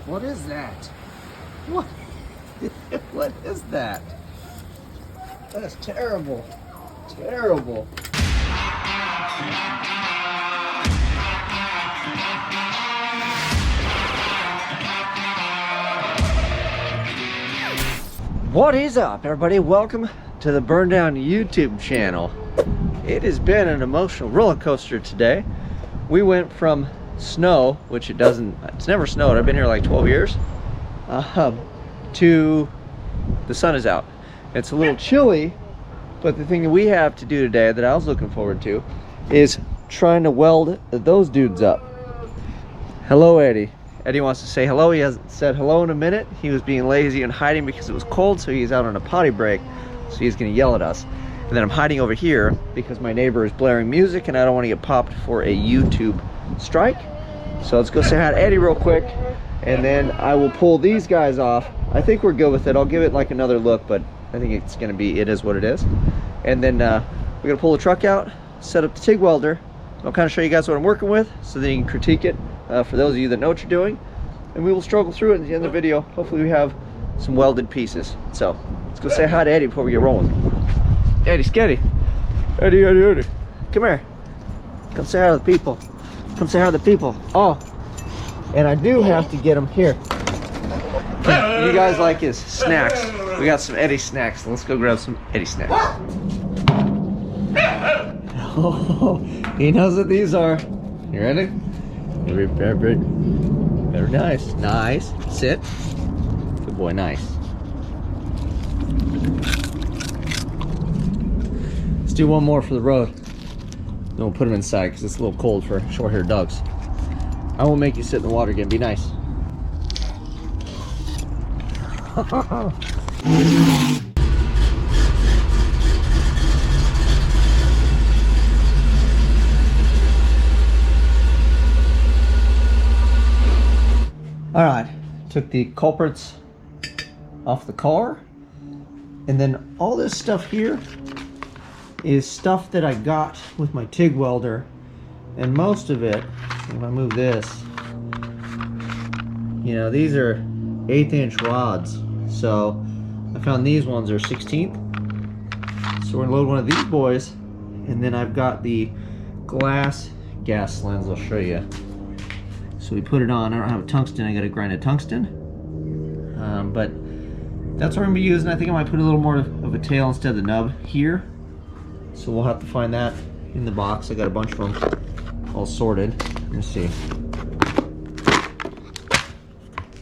What is that? What? What is that? That's terrible. Terrible. What is up, everybody? Welcome to the Burndown YouTube channel. It has been an emotional roller coaster today. We went from snow, which it's never snowed, I've been here like 12 years, to the sun is out. It's a little chilly, but the thing that we have to do today that I was looking forward to is trying to weld those dudes up. Hello, Eddie. Eddie wants to say hello. He hasn't said hello in a minute. He was being lazy and hiding because it was cold, so he's out on a potty break, so he's gonna yell at us. And then I'm hiding over here because my neighbor is blaring music and I don't want to get popped for a YouTube strike. So let's go say hi to Eddie real quick, and then I will pull these guys off. I think we're good with it. I'll give it like another look, but I think it's gonna be, it is what it is. And then we're gonna pull the truck out, set up the TIG welder. I'll kind of show you guys what I'm working with so that you can critique it for those of you that know what you're doing. And we will struggle through it at the end of the video. Hopefully we have some welded pieces. So let's go say hi to Eddie before we get rolling. Eddie, Sketty. Eddie, Eddie, Eddie. Come here. Come say hi to the people. Come say hi to the people. Oh, and I do have to get them here. You guys like his snacks. We got some Eddie snacks. Let's go grab some Eddie snacks. Oh, he knows what these are. You ready? Very, very, very nice. Nice. Sit. Good boy, nice. Let's do one more for the road. Then we'll put them inside because it's a little cold for short-haired dogs. I won't make you sit in the water again. Be nice. All right, took the culprits off the car, and then all this stuff here is stuff that I got with my TIG welder, and most of it, if I move this, you know, these are 1/8 inch rods, so I found these ones are 16th, so we're gonna load one of these boys, and then I've got the glass gas lens. I'll show you. So we put it on. I don't have a tungsten, I gotta grind a tungsten, but that's what I'm gonna be using. I think I might put a little more of a tail instead of the nub here, so we'll have to find that in the box. I got a bunch of them all sorted. Let me see.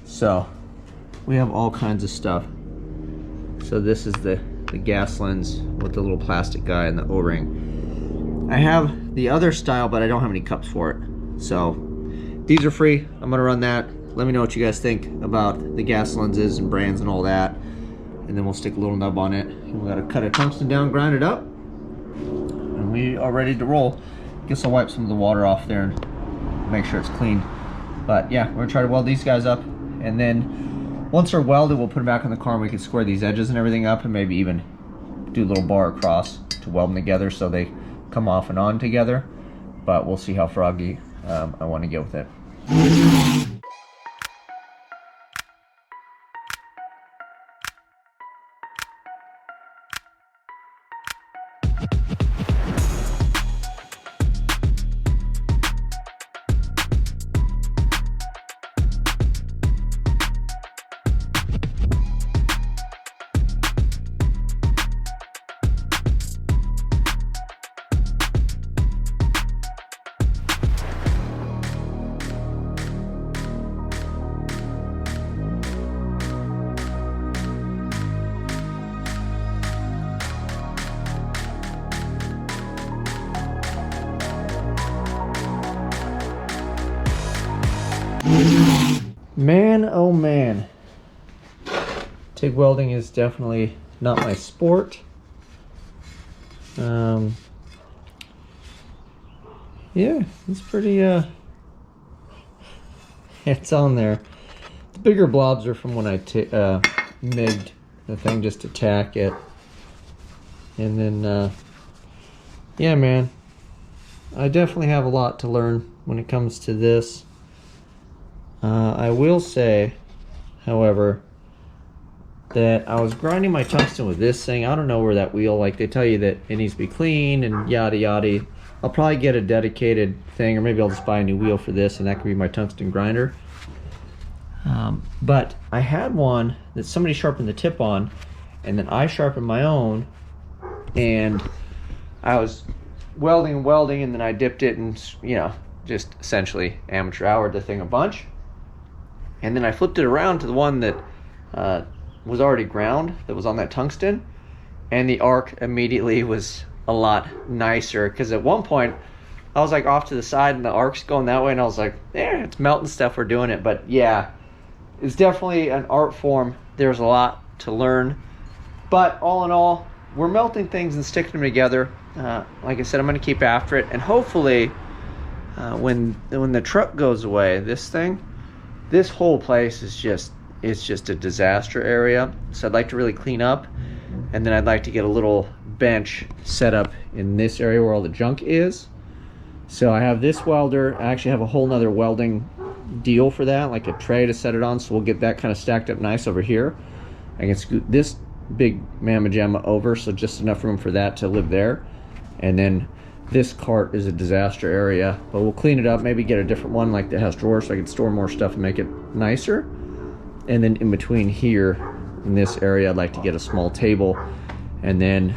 So we have all kinds of stuff. So this is the gas lens with the little plastic guy and the O-ring. I have the other style, but I don't have any cups for it. So these are free. I'm gonna run that. Let me know what you guys think about the gas lenses and brands and all that. And then we'll stick a little nub on it. And we gotta cut a tungsten down, grind it up. And we are ready to roll. Guess I'll wipe some of the water off there and make sure it's clean. But yeah, we're gonna try to weld these guys up. And then once they're welded, we'll put them back in the car and we can square these edges and everything up, and maybe even do a little bar across to weld them together so they come off and on together. But we'll see how froggy I want to get with it. Man, oh man, TIG welding is definitely not my sport. Yeah, it's pretty it's on there. The bigger blobs are from when I MIG'd the thing just to tack it. And then yeah, man, I definitely have a lot to learn when it comes to this. I will say, however, that I was grinding my tungsten with this thing. I don't know where that wheel, like they tell you that it needs to be clean and yada yada. I'll probably get a dedicated thing, or maybe I'll just buy a new wheel for this, and that could be my tungsten grinder. But I had one that somebody sharpened the tip on, and then I sharpened my own, and I was welding, and then I dipped it and, you know, just essentially amateur houred the thing a bunch. And then I flipped it around to the one that was already ground, that was on that tungsten, and the arc immediately was a lot nicer, because at one point I was like off to the side and the arc's going that way, and I was like, yeah, it's melting stuff, we're doing it. But yeah, it's definitely an art form. There's a lot to learn, but all in all, we're melting things and sticking them together. Like I said, I'm going to keep after it, and hopefully when the truck goes away, this whole place is just a disaster area. So I'd like to really clean up, and then I'd like to get a little bench set up in this area where all the junk is. So I have this welder. I actually have a whole nother welding deal for that, like a tray to set it on, so we'll get that kind of stacked up nice over here. I can scoot this big mamma jamma over, so just enough room for that to live there. And then this cart is a disaster area, but we'll clean it up, maybe get a different one like that has drawers so I can store more stuff and make it nicer. And then in between here in this area, I'd like to get a small table, and then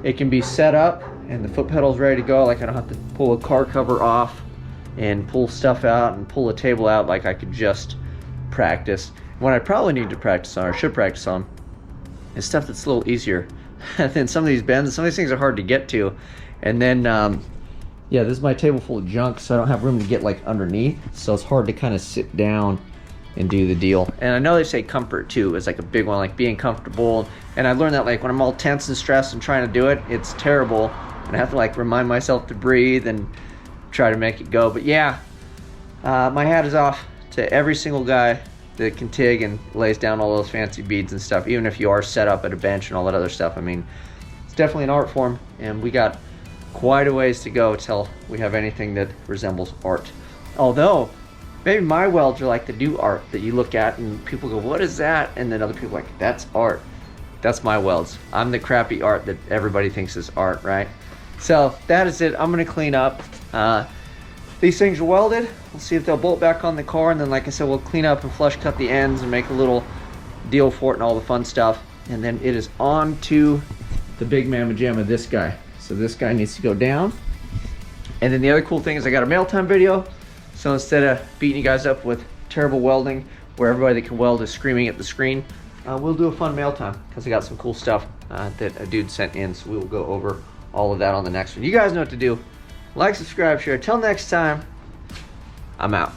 it can be set up and the foot pedal's ready to go. Like I don't have to pull a car cover off and pull stuff out and pull a table out. Like I could just practice. What I probably need to practice on, or should practice on, is stuff that's a little easier than some of these bends. Some of these things are hard to get to. And then yeah, this is my table full of junk, so I don't have room to get like underneath, so it's hard to kind of sit down and do the deal. And I know they say comfort too is like a big one, like being comfortable. And I learned that like when I'm all tense and stressed and trying to do it, it's terrible, and I have to like remind myself to breathe and try to make it go. But yeah, my hat is off to every single guy that can TIG and lays down all those fancy beads and stuff, even if you are set up at a bench and all that other stuff. I mean, it's definitely an art form, and we got quite a ways to go till we have anything that resembles art. Although maybe my welds are like the new art that you look at and people go, what is that? And then other people are like, that's art. That's my welds. I'm the crappy art that everybody thinks is art, right? So that is it. I'm gonna clean up. These things are welded. We'll see if they'll bolt back on the car, and then like I said, we'll clean up and flush cut the ends and make a little deal for it and all the fun stuff. And then it is on to the big mamma jamma, this guy. So this guy needs to go down. And then the other cool thing is I got a mail time video. So instead of beating you guys up with terrible welding, where everybody that can weld is screaming at the screen, we'll do a fun mail time, because I got some cool stuff that a dude sent in. So we will go over all of that on the next one. You guys know what to do. Like, subscribe, share. Till next time, I'm out.